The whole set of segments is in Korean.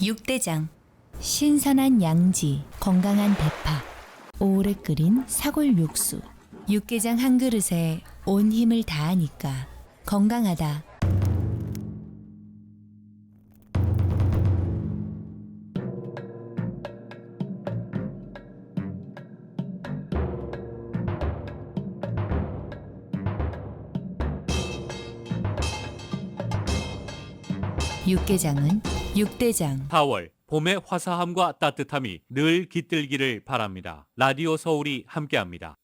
육대장. 신선한 양지, 건강한 대파, 오래 끓인 사골 육수. 육개장 한 그릇에 온 힘을 다하니까 건강하다. 육개장은 육대장. 4월 봄의 화사함과 따뜻함이 늘 깃들기를 바랍니다. 라디오 서울이 함께합니다.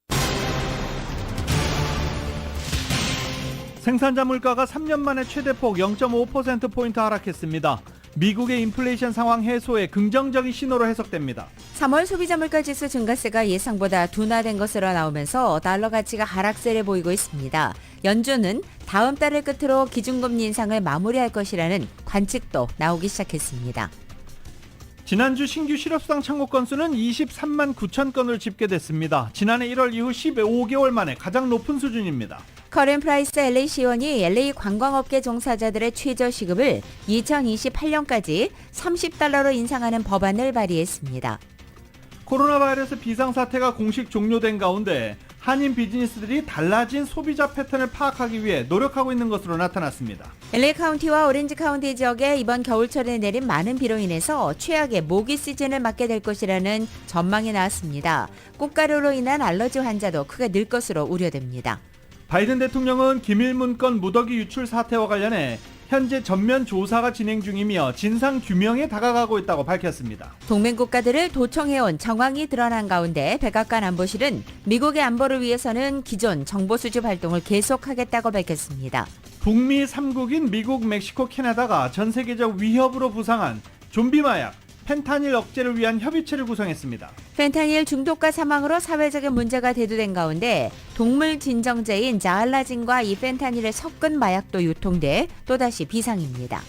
생산자 물가가 3년 만에 최대폭 0.5%포인트 하락했습니다. 미국의 인플레이션 상황 해소에 긍정적인 신호로 해석됩니다. 3월 소비자 물가지수 증가세가 예상보다 둔화된 것으로 나오면서 달러 가치가 하락세를 보이고 있습니다. 연준은 다음 달을 끝으로 기준금리 인상을 마무리할 것이라는 관측도 나오기 시작했습니다. 지난주 신규 실업수당 청구 건수는 23만 9천 건을 집계됐습니다. 지난해 1월 이후 15개월 만에 가장 높은 수준입니다. 커렌 프라이스 LA 시원이 LA 관광업계 종사자들의 최저시급을 2028년까지 $30로 인상하는 법안을 발의했습니다. 코로나 바이러스 비상사태가 공식 종료된 가운데 한인 비즈니스들이 달라진 소비자 패턴을 파악하기 위해 노력하고 있는 것으로 나타났습니다. LA 카운티와 오렌지 카운티 지역에 이번 겨울철에 내린 많은 비로 인해서 최악의 모기 시즌을 맞게 될 것이라는 전망이 나왔습니다. 꽃가루로 인한 알러지 환자도 크게 늘 것으로 우려됩니다. 바이든 대통령은 기밀문건 무더기 유출 사태와 관련해 현재 전면 조사가 진행 중이며 진상 규명에 다가가고 있다고 밝혔습니다. 동맹 국가들을 도청해온 정황이 드러난 가운데 백악관 안보실은 미국의 안보를 위해서는 기존 정보 수집 활동을 계속하겠다고 밝혔습니다. 북미 3국인 미국, 멕시코, 캐나다가 전 세계적 위협으로 부상한 좀비 마약, 펜타닐 억제를 위한 협의체를 구성했습니다. 펜타닐 중독과 사망으로 사회적인 문제가 대두된 가운데 동물 진정제인 자알라진과 이 펜타닐을 섞은 마약도 유통돼 또다시 비상입니다.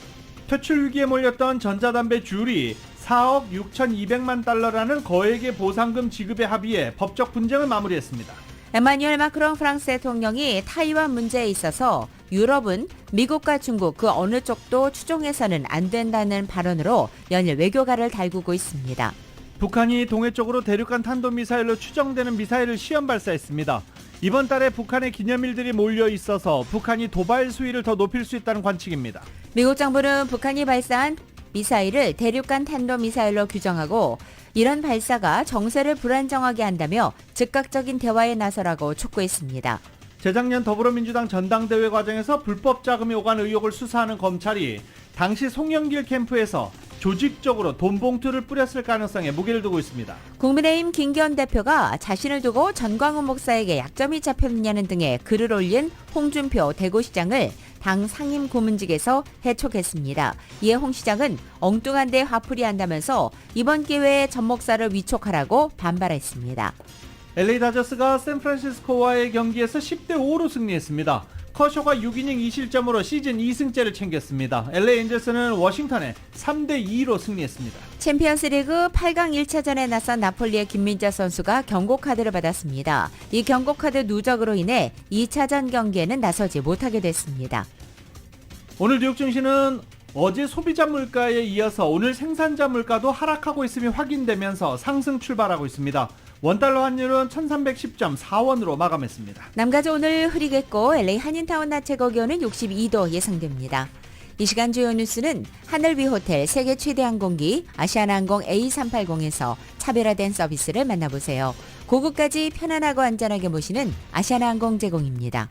퇴출 위기에 몰렸던 전자담배 줄이 4억 6,200만 달러라는 거액의 보상금 지급에 합의해 법적 분쟁을 마무리했습니다. 에마뉴엘 마크롱 프랑스 대통령이 타이완 문제에 있어서 유럽은 미국과 중국 그 어느 쪽도 추종해서는 안 된다는 발언으로 연일 외교가를 달구고 있습니다. 북한이 동해 쪽으로 대륙간 탄도미사일로 추정되는 미사일을 시험 발사했습니다. 이번 달에 북한의 기념일들이 몰려 있어서 북한이 도발 수위를 더 높일 수 있다는 관측입니다. 미국 정부는 북한이 발사한 미사일을 대륙간 탄도미사일로 규정하고 이런 발사가 정세를 불안정하게 한다며 즉각적인 대화에 나서라고 촉구했습니다. 재작년 더불어민주당 전당대회 과정에서 불법 자금이 오간 의혹을 수사하는 검찰이 당시 송영길 캠프에서 조직적으로 돈 봉투를 뿌렸을 가능성에 무게를 두고 있습니다. 국민의힘 김기현 대표가 자신을 두고 전광훈 목사에게 약점이 잡혔느냐는 등의 글을 올린 홍준표 대구시장을 당 상임 고문직에서 해촉했습니다. 이에 홍 시장은 엉뚱한 데 화풀이 한다면서 이번 기회에 전 목사를 위촉하라고 반발했습니다. LA 다저스가 샌프란시스코와의 경기에서 10대5로 승리했습니다. 커쇼가 6이닝 2실점으로 시즌 2승째를 챙겼습니다. LA 엔젤스는 워싱턴에 3대2로 승리했습니다. 챔피언스리그 8강 1차전에 나선 나폴리의 김민재 선수가 경고카드를 받았습니다. 이 경고카드 누적으로 인해 2차전 경기에는 나서지 못하게 됐습니다. 오늘 뉴욕 증시는 어제 소비자 물가에 이어서 오늘 생산자 물가도 하락하고 있음이 확인되면서 상승 출발하고 있습니다. 원달러 환율은 1310.4원으로 마감했습니다. 남가주 오늘 흐리겠고 LA 한인타운 낮 최고 기온은 62도 예상됩니다. 이 시간 주요 뉴스는 하늘위 호텔 세계 최대 항공기 아시아나항공 A380에서 차별화된 서비스를 만나보세요. 고국까지 편안하고 안전하게 모시는 아시아나항공 제공입니다.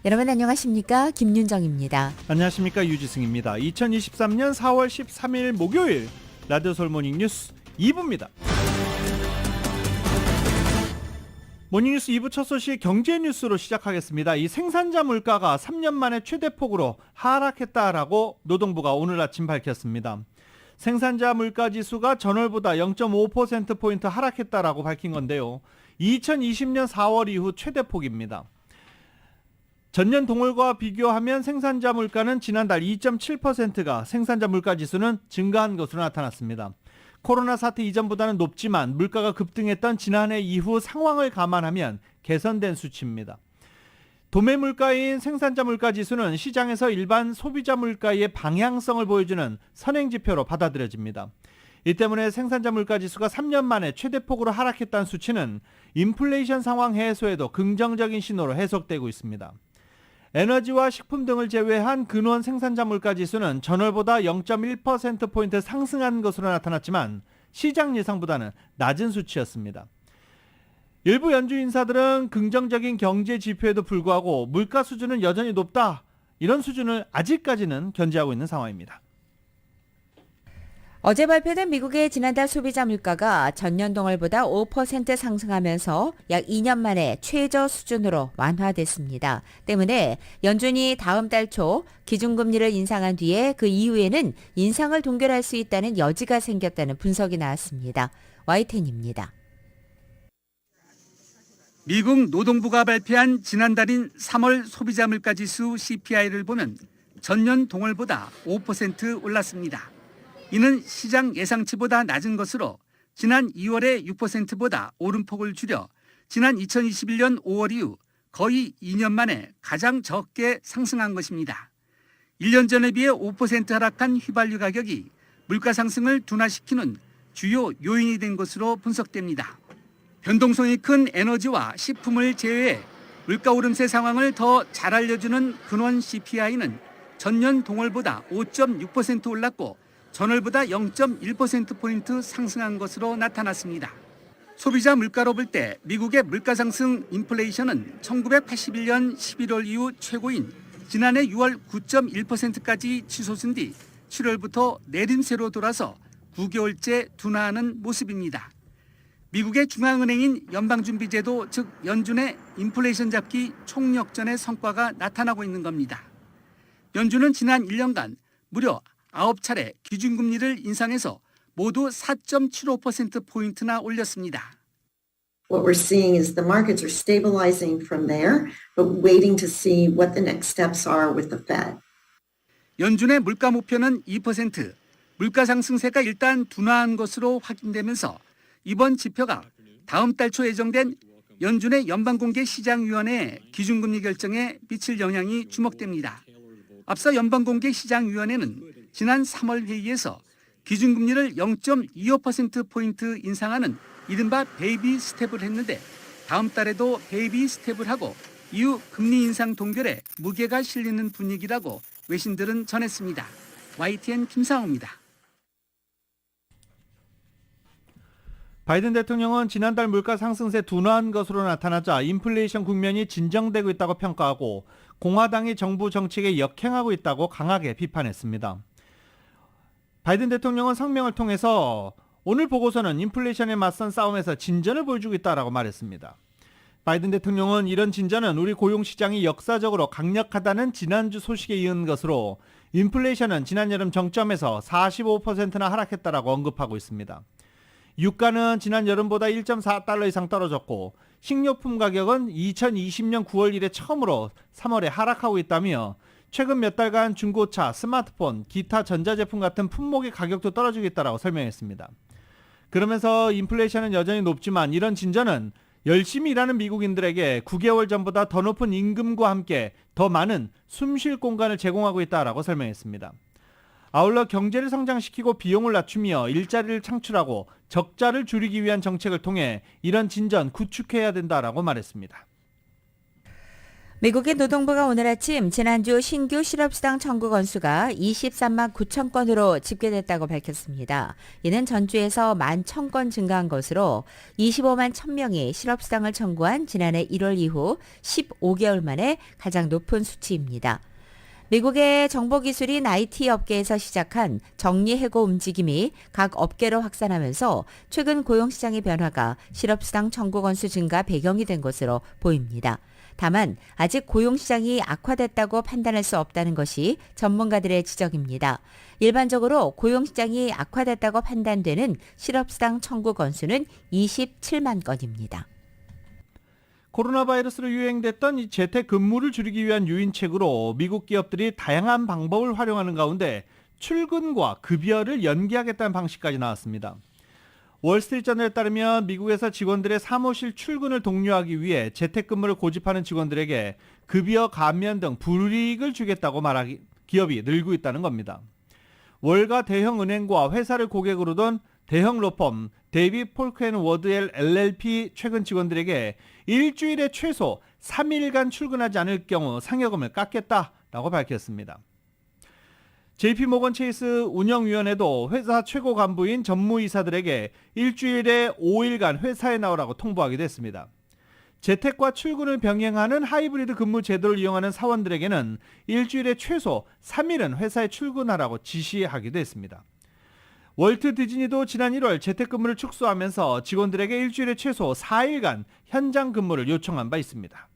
여러분 안녕하십니까? 김윤정입니다. 안녕하십니까? 유지승입니다. 2023년 4월 13일 목요일 라디오 서울 모닝뉴스 2부입니다. 모닝뉴스 2부 첫 소식 경제 뉴스로 시작하겠습니다. 이 생산자 물가가 3년 만에 최대폭으로 하락했다라고 노동부가 오늘 아침 밝혔습니다. 생산자 물가 지수가 전월보다 0.5%포인트 하락했다라고 밝힌 건데요. 2020년 4월 이후 최대폭입니다. 전년 동월과 비교하면 생산자 물가는 지난달 2.7%가 생산자 물가 지수는 증가한 것으로 나타났습니다. 코로나 사태 이전보다는 높지만 물가가 급등했던 지난해 이후 상황을 감안하면 개선된 수치입니다. 도매 물가인 생산자 물가 지수는 시장에서 일반 소비자 물가의 방향성을 보여주는 선행지표로 받아들여집니다. 이 때문에 생산자 물가 지수가 3년 만에 최대폭으로 하락했다는 수치는 인플레이션 상황 해소에도 긍정적인 신호로 해석되고 있습니다. 에너지와 식품 등을 제외한 근원 생산자 물가 지수는 전월보다 0.1%포인트 상승한 것으로 나타났지만 시장 예상보다는 낮은 수치였습니다. 일부 연준 인사들은 긍정적인 경제 지표에도 불구하고 물가 수준은 여전히 높다, 이런 수준을 아직까지는 견지하고 있는 상황입니다. 어제 발표된 미국의 지난달 소비자 물가가 전년 동월보다 5% 상승하면서 약 2년 만에 최저 수준으로 완화됐습니다. 때문에 연준이 다음 달 초 기준금리를 인상한 뒤에 그 이후에는 인상을 동결할 수 있다는 여지가 생겼다는 분석이 나왔습니다. YTN입니다. 미국 노동부가 발표한 지난달인 3월 소비자 물가 지수 CPI를 보면 전년 동월보다 5% 올랐습니다. 이는 시장 예상치보다 낮은 것으로 지난 2월의 6%보다 오름폭을 줄여 지난 2021년 5월 이후 거의 2년 만에 가장 적게 상승한 것입니다. 1년 전에 비해 5% 하락한 휘발유 가격이 물가 상승을 둔화시키는 주요 요인이 된 것으로 분석됩니다. 변동성이 큰 에너지와 식품을 제외해 물가 오름세 상황을 더 잘 알려주는 근원 CPI는 전년 동월보다 5.6% 올랐고 전월보다 0.1%포인트 상승한 것으로 나타났습니다. 소비자 물가로 볼 때 미국의 물가 상승 인플레이션은 1981년 11월 이후 최고인 지난해 6월 9.1%까지 치솟은 뒤 7월부터 내림세로 돌아서 9개월째 둔화하는 모습입니다. 미국의 중앙은행인 연방준비제도 즉 연준의 인플레이션 잡기 총력전의 성과가 나타나고 있는 겁니다. 연준은 지난 1년간 무려 9차례 기준금리를 인상해서 모두 4.75%포인트나 올렸습니다. What we're seeing is the markets are stabilizing from there, but waiting to see what the next steps are with the Fed. 연준의 물가 목표는 2%, 물가 상승세가 일단 둔화한 것으로 확인되면서 이번 지표가 다음 달 초 예정된 연준의 연방공개시장위원회 기준금리 결정에 미칠 영향이 주목됩니다. 앞서 연방공개시장위원회는 지난 3월 회의에서 기준금리를 0.25%포인트 인상하는 이른바 베이비 스텝을 했는데 다음 달에도 베이비 스텝을 하고 이후 금리 인상 동결에 무게가 실리는 분위기라고 외신들은 전했습니다. YTN 김상호입니다. 바이든 대통령은 지난달 물가 상승세 둔화한 것으로 나타나자 인플레이션 국면이 진정되고 있다고 평가하고 공화당이 정부 정책에 역행하고 있다고 강하게 비판했습니다. 바이든 대통령은 성명을 통해서 오늘 보고서는 인플레이션에 맞선 싸움에서 진전을 보여주고 있다고 말했습니다. 바이든 대통령은 이런 진전은 우리 고용시장이 역사적으로 강력하다는 지난주 소식에 이은 것으로 인플레이션은 지난 여름 정점에서 45%나 하락했다고 언급하고 있습니다. 유가는 지난 여름보다 1.4달러 이상 떨어졌고 식료품 가격은 2020년 9월 이래 처음으로 3월에 하락하고 있다며 최근 몇 달간 중고차, 스마트폰, 기타 전자제품 같은 품목의 가격도 떨어지고 있다고 설명했습니다. 그러면서 인플레이션은 여전히 높지만 이런 진전은 열심히 일하는 미국인들에게 9개월 전보다 더 높은 임금과 함께 더 많은 숨쉴 공간을 제공하고 있다고 설명했습니다. 아울러 경제를 성장시키고 비용을 낮추며 일자리를 창출하고 적자를 줄이기 위한 정책을 통해 이런 진전 구축해야 된다고 말했습니다. 미국의 노동부가 오늘 아침 지난주 신규 실업수당 청구 건수가 23만 9천 건으로 집계됐다고 밝혔습니다. 이는 전주에서 11,000건 증가한 것으로 25만 1,000명이 실업수당을 청구한 지난해 1월 이후 15개월 만에 가장 높은 수치입니다. 미국의 정보기술인 IT 업계에서 시작한 정리해고 움직임이 각 업계로 확산하면서 최근 고용시장의 변화가 실업수당 청구 건수 증가 배경이 된 것으로 보입니다. 다만 아직 고용시장이 악화됐다고 판단할 수 없다는 것이 전문가들의 지적입니다. 일반적으로 고용시장이 악화됐다고 판단되는 실업수당 청구 건수는 27만 건입니다. 코로나 바이러스로 유행됐던 이 재택근무를 줄이기 위한 유인책으로 미국 기업들이 다양한 방법을 활용하는 가운데 출근과 급여를 연기하겠다는 방식까지 나왔습니다. 월스트리트저널에 따르면 미국에서 직원들의 사무실 출근을 독려하기 위해 재택근무를 고집하는 직원들에게 급여 감면 등 불이익을 주겠다고 말하기 기업이 늘고 있다는 겁니다. 월가 대형 은행과 회사를 고객으로 둔 대형 로펌 데이비 폴크앤워드 LLP 최근 직원들에게 일주일에 최소 3일간 출근하지 않을 경우 상여금을 깎겠다라고 밝혔습니다. JP모건 체이스 운영위원회도 회사 최고 간부인 전무이사들에게 일주일에 5일간 회사에 나오라고 통보하기도 했습니다. 재택과 출근을 병행하는 하이브리드 근무 제도를 이용하는 사원들에게는 일주일에 최소 3일은 회사에 출근하라고 지시하기도 했습니다. 월트 디즈니도 지난 1월 재택근무를 축소하면서 직원들에게 일주일에 최소 4일간 현장 근무를 요청한 바 있습니다.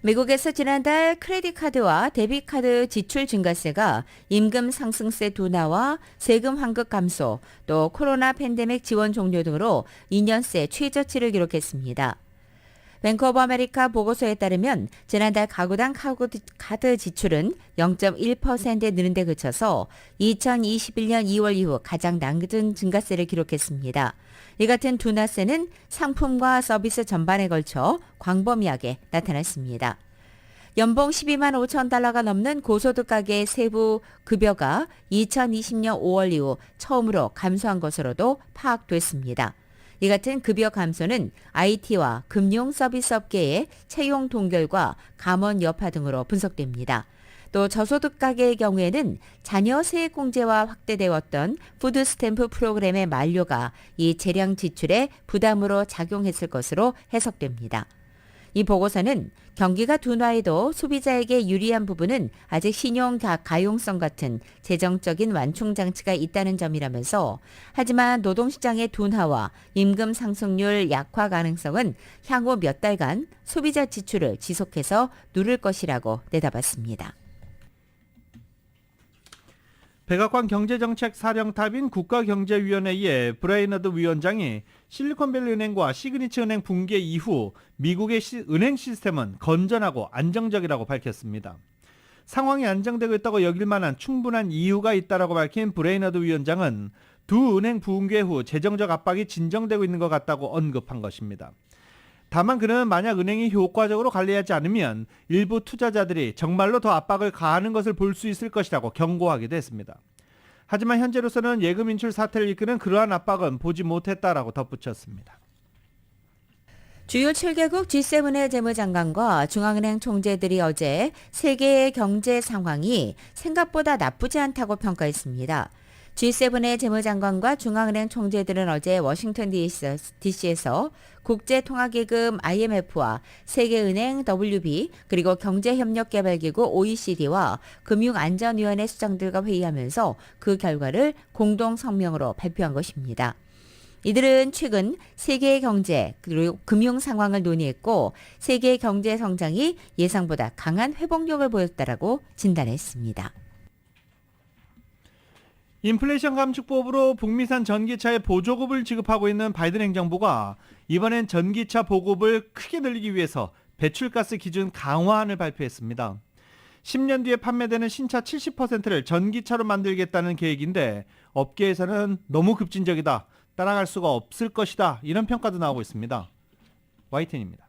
미국에서 지난달 크레딧 카드와 데빗 카드 지출 증가세가 임금 상승세 둔화와 세금 환급 감소, 또 코로나 팬데믹 지원 종료 등으로 2년새 최저치를 기록했습니다. 뱅크 오브 아메리카 보고서에 따르면 지난달 가구당 카드 지출은 0.1%에 느는 데 그쳐서 2021년 2월 이후 가장 낮은 증가세를 기록했습니다. 이 같은 둔화세는 상품과 서비스 전반에 걸쳐 광범위하게 나타났습니다. 연봉 12만 5천 달러가 넘는 고소득 가계의 세부 급여가 2020년 5월 이후 처음으로 감소한 것으로도 파악됐습니다. 이 같은 급여 감소는 IT와 금융 서비스 업계의 채용 동결과 감원 여파 등으로 분석됩니다. 또 저소득 가계의 경우에는 자녀 세액공제와 확대되었던 푸드 스탬프 프로그램의 만료가 이 재량 지출에 부담으로 작용했을 것으로 해석됩니다. 이 보고서는 경기가 둔화해도 소비자에게 유리한 부분은 아직 신용 가용성 같은 재정적인 완충 장치가 있다는 점이라면서, 하지만 노동시장의 둔화와 임금 상승률 약화 가능성은 향후 몇 달간 소비자 지출을 지속해서 누를 것이라고 내다봤습니다. 백악관 경제정책사령탑인 국가경제위원회의 브레이너드 위원장이 실리콘밸리 은행과 시그니처 은행 붕괴 이후 미국의 은행 시스템은 건전하고 안정적이라고 밝혔습니다. 상황이 안정되고 있다고 여길 만한 충분한 이유가 있다라고 밝힌 브레이너드 위원장은 두 은행 붕괴 후 재정적 압박이 진정되고 있는 것 같다고 언급한 것입니다. 다만 그는 만약 은행이 효과적으로 관리하지 않으면 일부 투자자들이 정말로 더 압박을 가하는 것을 볼 수 있을 것이라고 경고하기도 했습니다. 하지만 현재로서는 예금 인출 사태를 이끄는 그러한 압박은 보지 못했다라고 덧붙였습니다. 주요 7개국 G7의 재무장관과 중앙은행 총재들이 어제 세계의 경제 상황이 생각보다 나쁘지 않다고 평가했습니다. G7의 재무장관과 중앙은행 총재들은 어제 워싱턴 DC에서 국제통화기금 IMF와 세계은행 WB 그리고 경제협력개발기구 OECD와 금융안전위원회 수장들과 회의하면서 그 결과를 공동성명으로 발표한 것입니다. 이들은 최근 세계의 경제 그리고 금융 상황을 논의했고 세계의 경제 성장이 예상보다 강한 회복력을 보였다라고 진단했습니다. 인플레이션 감축법으로 북미산 전기차에 보조급을 지급하고 있는 바이든 행정부가 이번엔 전기차 보급을 크게 늘리기 위해서 배출가스 기준 강화안을 발표했습니다. 10년 뒤에 판매되는 신차 70%를 전기차로 만들겠다는 계획인데 업계에서는 너무 급진적이다, 따라갈 수가 없을 것이다, 이런 평가도 나오고 있습니다. YTN입니다.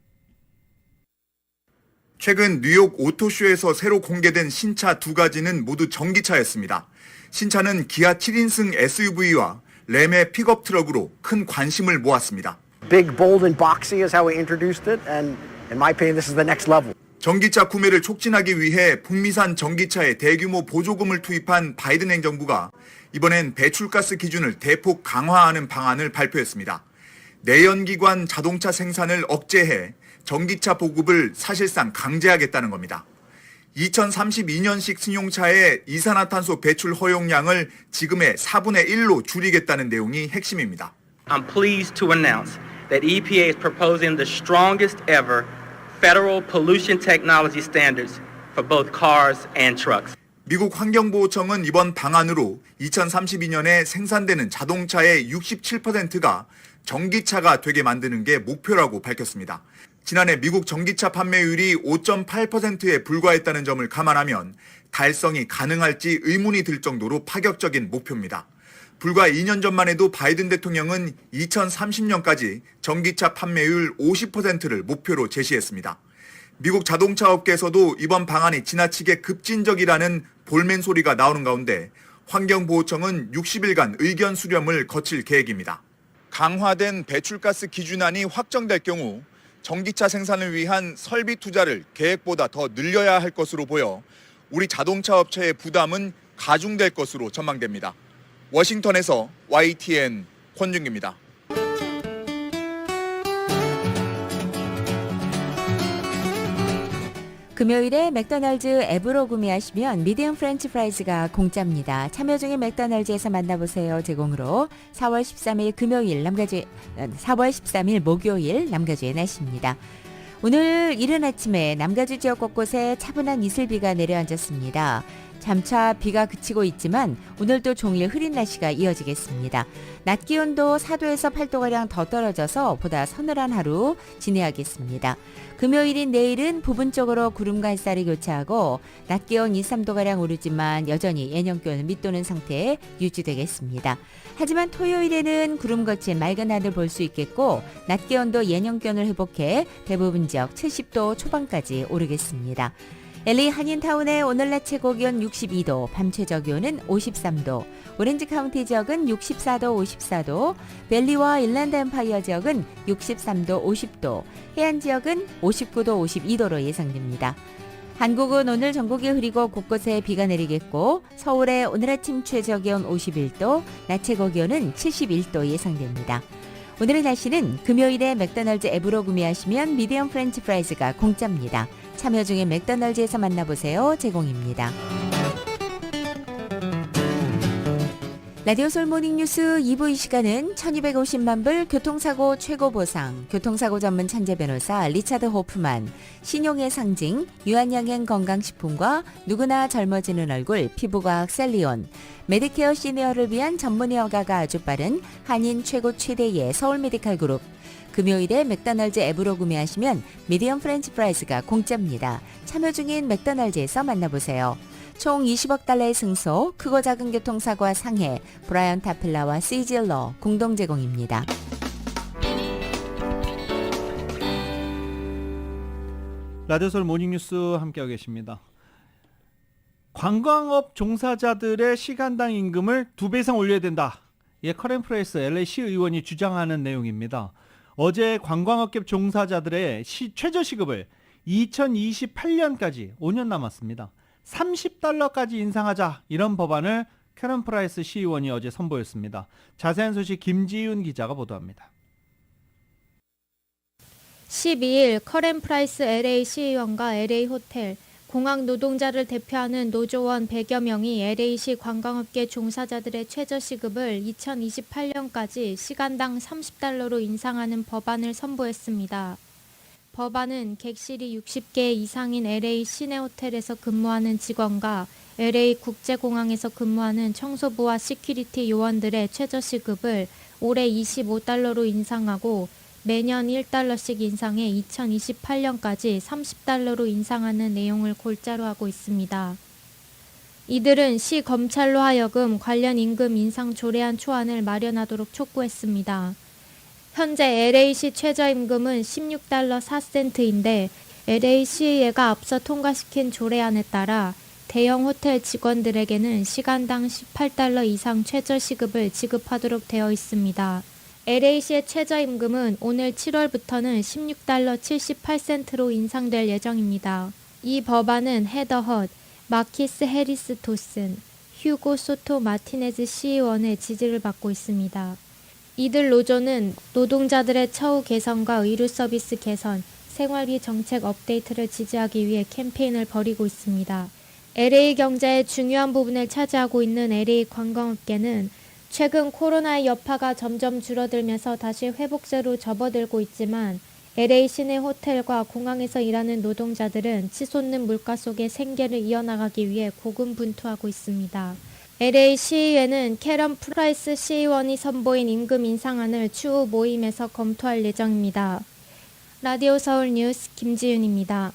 최근 뉴욕 오토쇼에서 새로 공개된 신차 두 가지는 모두 전기차였습니다. 신차는 기아 7인승 SUV와 램의 픽업 트럭으로 큰 관심을 모았습니다. Big, bold, and boxy is how we introduced it, and in my opinion, this is the next level. 전기차 구매를 촉진하기 위해 북미산 전기차에 대규모 보조금을 투입한 바이든 행정부가 이번엔 배출가스 기준을 대폭 강화하는 방안을 발표했습니다. 내연기관 자동차 생산을 억제해 전기차 보급을 사실상 강제하겠다는 겁니다. 2032년식 승용차의 이산화탄소 배출 허용량을 지금의 4분의 1로 줄이겠다는 내용이 핵심입니다. I'm pleased to announce that EPA is proposing the strongest ever federal pollution technology standards for both cars and trucks. 미국 환경보호청은 이번 방안으로 2032년에 생산되는 자동차의 67%가 전기차가 되게 만드는 게 목표라고 밝혔습니다. 지난해 미국 전기차 판매율이 5.8%에 불과했다는 점을 감안하면 달성이 가능할지 의문이 들 정도로 파격적인 목표입니다. 불과 2년 전만 해도 바이든 대통령은 2030년까지 전기차 판매율 50%를 목표로 제시했습니다. 미국 자동차 업계에서도 이번 방안이 지나치게 급진적이라는 볼멘 소리가 나오는 가운데 환경보호청은 60일간 의견 수렴을 거칠 계획입니다. 강화된 배출가스 기준안이 확정될 경우 전기차 생산을 위한 설비 투자를 계획보다 더 늘려야 할 것으로 보여 우리 자동차 업체의 부담은 가중될 것으로 전망됩니다. 워싱턴에서 YTN 권준기입니다. 금요일에 맥도날드 앱으로 구매하시면 미디엄 프렌치 프라이즈가 공짜입니다. 참여 중인 맥도날드에서 만나보세요 제공으로 4월 13일 목요일 남가주의 날씨입니다. 오늘 이른 아침에 남가주 지역 곳곳에 차분한 이슬비가 내려앉았습니다. 잠차 비가 그치고 있지만 오늘도 종일 흐린 날씨가 이어지겠습니다. 낮 기온도 4도에서 8도가량 더 떨어져서 보다 서늘한 하루 지내야겠습니다. 금요일인 내일은 부분적으로 구름과 햇살이 교차하고 낮 기온 2, 3도가량 오르지만 여전히 예년 기온을 밑도는 상태에 유지되겠습니다. 하지만 토요일에는 구름 거친 맑은 하늘 볼 수 있겠고 낮 기온도 예년 기온을 회복해 대부분 지역 70도 초반까지 오르겠습니다. LA 한인타운의 오늘 낮 최고 기온 62도, 밤 최저 기온은 53도, 오렌지 카운티 지역은 64도, 54도, 벨리와 일랜드 엠파이어 지역은 63도, 50도, 해안 지역은 59도, 52도로 예상됩니다. 한국은 오늘 전국이 흐리고 곳곳에 비가 내리겠고 서울의 오늘 아침 최저 기온 51도, 낮 최고 기온은 71도 예상됩니다. 오늘의 날씨는 금요일에 맥도날드 앱으로 구매하시면 미디엄 프렌치 프라이즈가 공짜입니다. 참여 중에 맥도날드에서 만나보세요 제공입니다. 라디오 솔 모닝뉴스 2부 이 시간은 1250만 불 교통사고 최고 보상, 교통사고 전문 천재 변호사 리차드 호프만, 신용의 상징 유한양행 건강식품과 누구나 젊어지는 얼굴 피부과학 셀리온, 메디케어 시니어를 위한 전문 의학가 아주 빠른 한인 최고 최대의 서울 메디칼 그룹, 금요일에 맥도날드 앱으로 구매하시면 미디엄 프렌치 프라이즈가 공짜입니다. 참여 중인 맥도날드에서 만나보세요. 총 20억 달러의 승소, 크고 작은 교통사고와 상해, 브라이언 타필라와 시질러 공동 제공입니다. 라디오솔 모닝뉴스 함께하고 계십니다. 관광업 종사자들의 시간당 임금을 2배 이상 올려야 된다. 이게 커렌프레스 LA 시의원이 주장하는 내용입니다. 어제 관광업계 종사자들의 최저시급을 2028년까지 5년 남았습니다. 30달러까지 인상하자, 이런 법안을 캐런 프라이스 시의원이 어제 선보였습니다. 자세한 소식 김지윤 기자가 보도합니다. 12일 커렌 프라이스 LA 시의원과 LA 호텔, 공항 노동자를 대표하는 노조원 100여 명이 LA시 관광업계 종사자들의 최저시급을 2028년까지 시간당 30달러로 인상하는 법안을 선보였습니다. 법안은 객실이 60개 이상인 LA 시내 호텔에서 근무하는 직원과 LA 국제공항에서 근무하는 청소부와 시큐리티 요원들의 최저시급을 올해 25달러로 인상하고 매년 1달러씩 인상해 2028년까지 30달러로 인상하는 내용을 골자로 하고 있습니다. 이들은 시 검찰로 하여금 관련 임금 인상 조례안 초안을 마련하도록 촉구했습니다. 현재 LA시 최저임금은 16달러 4센트인데 LA시의회가 앞서 통과시킨 조례안에 따라 대형 호텔 직원들에게는 시간당 18달러 이상 최저시급을 지급하도록 되어 있습니다. LA시의 최저임금은 오늘 7월부터는 16달러 78센트로 인상될 예정입니다. 이 법안은 헤더 헛, 마키스 해리스 도슨, 휴고 소토 마티네즈 시의원의 지지를 받고 있습니다. 이들 노조는 노동자들의 처우 개선과 의료 서비스 개선, 생활비 정책 업데이트를 지지하기 위해 캠페인을 벌이고 있습니다. LA 경제의 중요한 부분을 차지하고 있는 LA 관광업계는 최근 코로나의 여파가 점점 줄어들면서 다시 회복세로 접어들고 있지만 LA 시내 호텔과 공항에서 일하는 노동자들은 치솟는 물가 속에 생계를 이어나가기 위해 고군분투하고 있습니다. LA 시의회는 캐런 프라이스 시의원이 선보인 임금 인상안을 추후 모임에서 검토할 예정입니다. 라디오 서울 뉴스 김지윤입니다.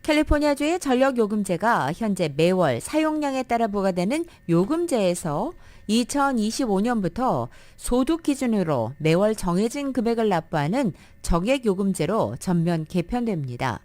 캘리포니아주의 전력요금제가 현재 매월 사용량에 따라 부과되는 요금제에서 2025년부터 소득 기준으로 매월 정해진 금액을 납부하는 정액요금제로 전면 개편됩니다.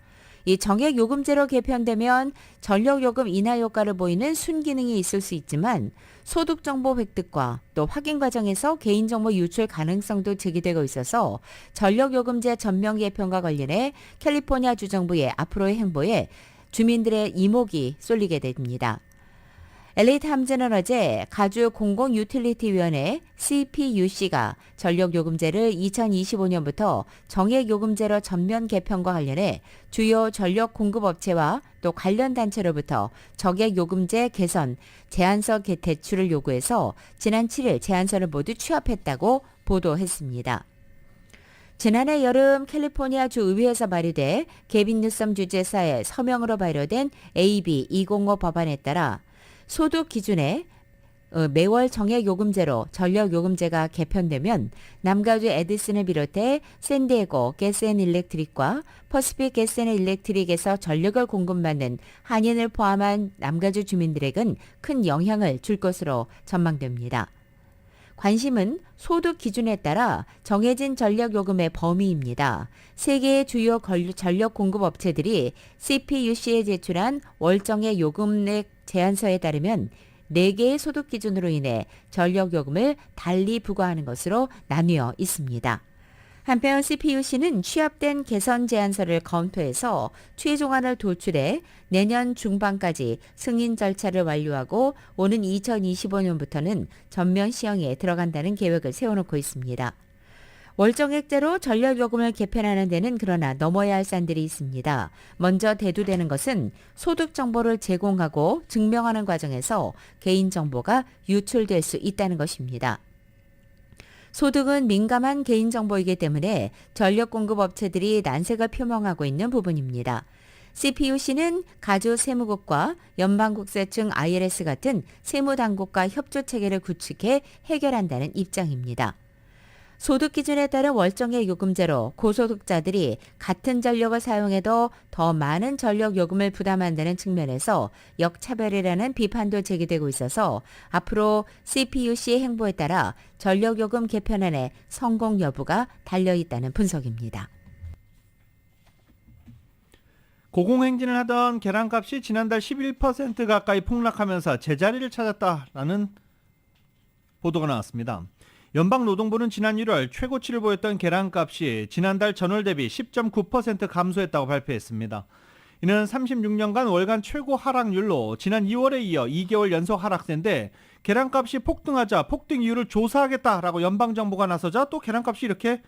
이 정액요금제로 개편되면 전력요금 인하 효과를 보이는 순기능이 있을 수 있지만 소득정보 획득과 또 확인 과정에서 개인정보 유출 가능성도 제기되고 있어서 전력요금제 전면 개편과 관련해 캘리포니아 주정부의 앞으로의 행보에 주민들의 이목이 쏠리게 됩니다. LA타임즈는 어제 가주 공공유틸리티위원회 CPUC가 전력요금제를 2025년부터 정액요금제로 전면 개편과 관련해 주요 전력공급업체와 또 관련 단체로부터 정액요금제 개선, 제안서 대출을 요구해서 지난 7일 제안서를 모두 취합했다고 보도했습니다. 지난해 여름 캘리포니아 주 의회에서 발의돼 게빈 뉴섬 주지사의 서명으로 발효된 AB 205 법안에 따라 소득 기준에 매월 정액요금제로 전력요금제가 개편되면 남가주 에디슨을 비롯해 샌디에고 가스앤일렉트릭과 퍼시픽 가스앤일렉트릭에서 전력을 공급받는 한인을 포함한 남가주 주민들에겐 큰 영향을 줄 것으로 전망됩니다. 관심은 소득 기준에 따라 정해진 전력요금의 범위입니다. 세 개의 주요 전력 공급 업체들이 CPUC에 제출한 월정액 요금액 제안서에 따르면 4개의 소득 기준으로 인해 전력요금을 달리 부과하는 것으로 나뉘어 있습니다. 한편 CPUC는 취합된 개선 제안서를 검토해서 최종안을 도출해 내년 중반까지 승인 절차를 완료하고 오는 2025년부터는 전면 시행에 들어간다는 계획을 세워놓고 있습니다. 월정액제로 전력요금을 개편하는 데는 그러나 넘어야 할 산들이 있습니다. 먼저 대두되는 것은 소득 정보를 제공하고 증명하는 과정에서 개인정보가 유출될 수 있다는 것입니다. 소득은 민감한 개인정보이기 때문에 전력공급업체들이 난색을 표명하고 있는 부분입니다. CPUC는 가주 세무국과 연방국세청 IRS 같은 세무당국과 협조체계를 구축해 해결한다는 입장입니다. 소득 기준에 따른 월정액 요금제로 고소득자들이 같은 전력을 사용해도 더 많은 전력 요금을 부담한다는 측면에서 역차별이라는 비판도 제기되고 있어서 앞으로 CPUC의 행보에 따라 전력 요금 개편안의 성공 여부가 달려있다는 분석입니다. 고공행진을 하던 계란값이 지난달 11% 가까이 폭락하면서 제자리를 찾았다라는 보도가 나왔습니다. 연방노동부는 지난 1월 최고치를 보였던 계란값이 지난달 전월 대비 10.9% 감소했다고 발표했습니다. 이는 36년간 월간 최고 하락률로 지난 2월에 이어 2개월 연속 하락세인데 계란값이 폭등하자 폭등 이유를 조사하겠다라고 연방정부가 나서자 또 계란값이 이렇게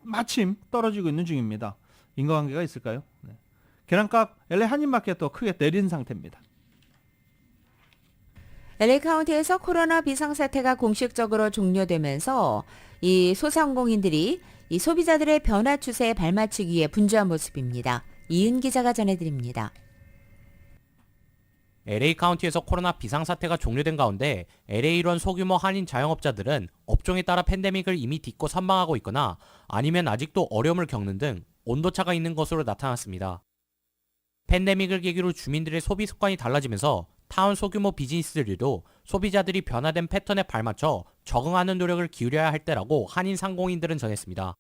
마침 떨어지고 있는 중입니다. 인과관계가 있을까요? 네. 계란값 LA 한인마켓도 크게 내린 상태입니다. LA 카운티에서 코로나 비상사태가 공식적으로 종료되면서 이 소상공인들이 이 소비자들의 변화 추세에 발맞추기 위해 분주한 모습입니다. 이은 기자가 전해드립니다. LA 카운티에서 코로나 비상사태가 종료된 가운데 LA일원 소규모 한인 자영업자들은 업종에 따라 팬데믹을 이미 딛고 선방하고 있거나 아니면 아직도 어려움을 겪는 등 온도차가 있는 것으로 나타났습니다. 팬데믹을 계기로 주민들의 소비 습관이 달라지면서 타운 소규모 비즈니스들도 소비자들이 변화된 패턴에 발맞춰 적응하는 노력을 기울여야 할 때라고 한인 상공인들은 전했습니다.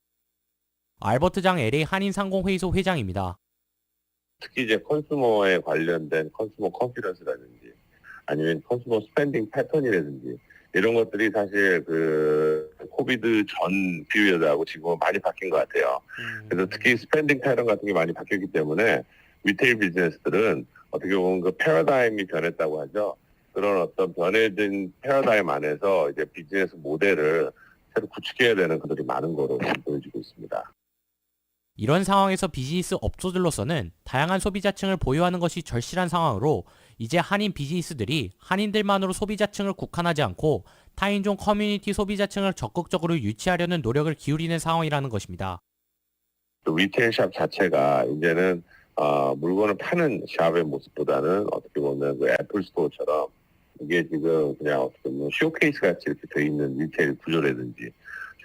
알버트 장 LA 한인 상공회의소 회장입니다. 특히 이제 컨슈머에 관련된 컨슈머 컨피던스라든지 아니면 컨슈머 스펜딩 패턴이라든지 이런 것들이 사실 그 코비드 전 피리어드하고 지금은 많이 바뀐 것 같아요. 그래서 특히 스펜딩 패턴 같은 게 많이 바뀌었기 때문에 리테일 비즈니스들은 어떻게 보면 그 패러다임이 변했다고 하죠. 그런 어떤 변해진 패러다임 안에서 이제 비즈니스 모델을 새로 구축해야 되는 것들이 많은 거로 보여지고 있습니다. 이런 상황에서 비즈니스 업소들로서는 다양한 소비자층을 보유하는 것이 절실한 상황으로 이제 한인 비즈니스들이 한인들만으로 소비자층을 국한하지 않고 타인종 커뮤니티 소비자층을 적극적으로 유치하려는 노력을 기울이는 상황이라는 것입니다. 또 리테일 샵 자체가 이제는 물건을 파는 샵의 모습보다는 어떻게 보면 그 애플 스토어처럼 이게 지금 그냥 어떻게 보면 쇼케이스 같이 이렇게 돼 있는 리테일 구조라든지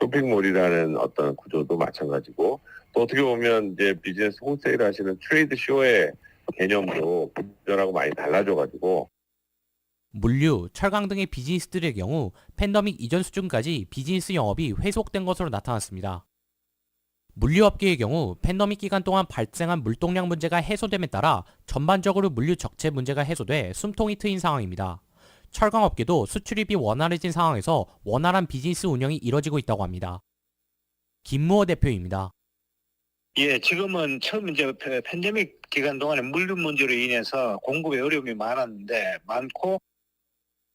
쇼핑몰이라는 어떤 구조도 마찬가지고 또 어떻게 보면 이제 비즈니스 홈세일 하시는 트레이드 쇼의 개념도 그전하고 많이 달라져가지고 물류, 철강 등의 비즈니스들의 경우 팬데믹 이전 수준까지 비즈니스 영업이 회복된 것으로 나타났습니다. 물류업계의 경우 팬데믹 기간 동안 발생한 물동량 문제가 해소됨에 따라 전반적으로 물류 적체 문제가 해소돼 숨통이 트인 상황입니다. 철강업계도 수출입이 원활해진 상황에서 원활한 비즈니스 운영이 이뤄지고 있다고 합니다. 김무호 대표입니다. 예, 지금은 처음 이제 팬데믹 기간 동안에 물류 문제로 인해서 공급에 어려움이 많고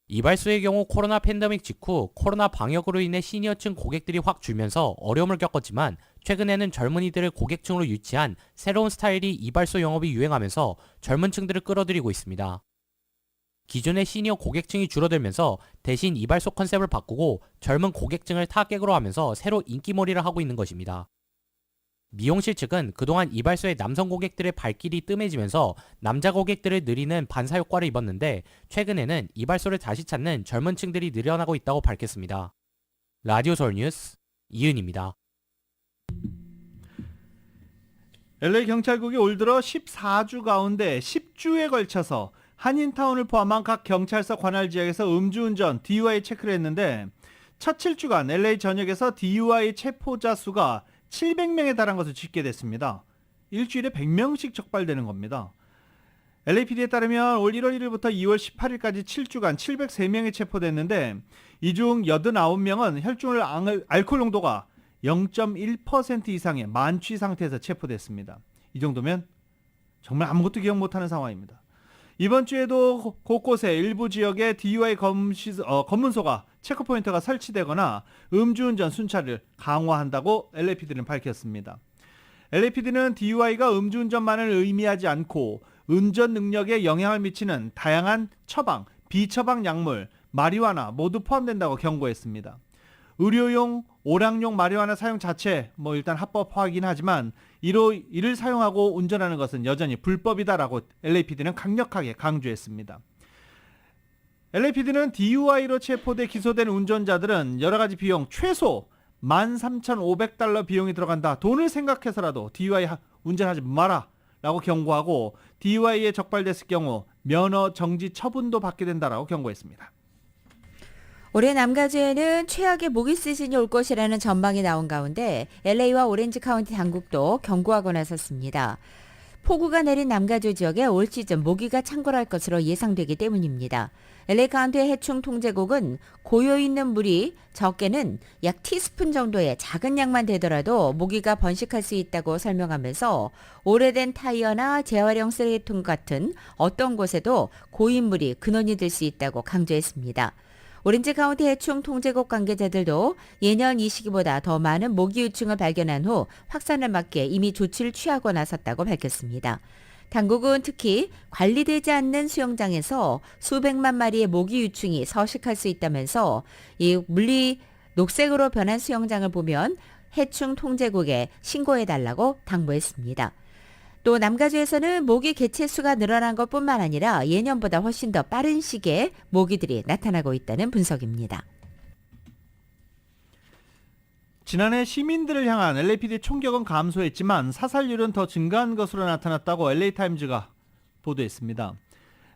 이발소의 경우 코로나 팬데믹 직후 코로나 방역으로 인해 시니어층 고객들이 확 줄면서 어려움을 겪었지만 최근에는 젊은이들을 고객층으로 유치한 새로운 스타일이 이발소 영업이 유행하면서 젊은 층들을 끌어들이고 있습니다. 기존의 시니어 고객층이 줄어들면서 대신 이발소 컨셉을 바꾸고 젊은 고객층을 타겟으로 하면서 새로 인기몰이를 하고 있는 것입니다. 미용실 측은 그동안 이발소의 남성 고객들의 발길이 뜸해지면서 남자 고객들을 늘리는 반사 효과를 입었는데 최근에는 이발소를 다시 찾는 젊은 층들이 늘어나고 있다고 밝혔습니다. 라디오 서울 뉴스 이은입니다. LA 경찰국이 올 들어 14주 가운데 10주에 걸쳐서 한인타운을 포함한 각 경찰서 관할 지역에서 음주운전, DUI 체크를 했는데 첫 7주간 LA 전역에서 DUI 체포자 수가 700명에 달한 것을 집계됐습니다. 일주일에 100명씩 적발되는 겁니다. LAPD에 따르면 올 1월 1일부터 2월 18일까지 7주간 703명이 체포됐는데 이 중 89명은 혈중 알코올 농도가 0.1% 이상의 만취 상태에서 체포됐습니다. 이 정도면 정말 아무것도 기억 못하는 상황입니다. 이번 주에도 곳곳에 일부 지역에 DUI 검문소가 체크포인트가 설치되거나 음주운전 순찰을 강화한다고 LAPD는 밝혔습니다. LAPD는 DUI가 음주운전만을 의미하지 않고 운전 능력에 영향을 미치는 다양한 처방, 비처방 약물, 마리화나 모두 포함된다고 경고했습니다. 의료용, 오락용 마리화나 사용 자체 일단 합법화하긴 하지만 이를 사용하고 운전하는 것은 여전히 불법이다라고 LAPD는 강력하게 강조했습니다. LAPD는 DUI로 체포돼 기소된 운전자들은 여러 가지 비용 최소 13,500달러 비용이 들어간다. 돈을 생각해서라도 DUI 운전하지 마라 라고 경고하고 DUI에 적발됐을 경우 면허 정지 처분도 받게 된다라고 경고했습니다. 올해 남가주에는 최악의 모기 시즌이 올 것이라는 전망이 나온 가운데 LA와 오렌지 카운티 당국도 경고하고 나섰습니다. 폭우가 내린 남가주 지역에 올 시즌 모기가 창궐할 것으로 예상되기 때문입니다. LA 카운티의 해충 통제국은 고여 있는 물이 적게는 약 티스푼 정도의 작은 양만 되더라도 모기가 번식할 수 있다고 설명하면서 오래된 타이어나 재활용 쓰레기통 같은 어떤 곳에도 고인 물이 근원이 될 수 있다고 강조했습니다. 오렌지 카운티 해충 통제국 관계자들도 예년 이 시기보다 더 많은 모기 유충을 발견한 후 확산을 막기에 이미 조치를 취하고 나섰다고 밝혔습니다. 당국은 특히 관리되지 않는 수영장에서 수백만 마리의 모기 유충이 서식할 수 있다면서 이 물리 녹색으로 변한 수영장을 보면 해충 통제국에 신고해달라고 당부했습니다. 또 남가주에서는 모기 개체 수가 늘어난 것뿐만 아니라 예년보다 훨씬 더 빠른 시기에 모기들이 나타나고 있다는 분석입니다. 지난해 시민들을 향한 LAPD 총격은 감소했지만 사살률은 더 증가한 것으로 나타났다고 LA타임즈가 보도했습니다.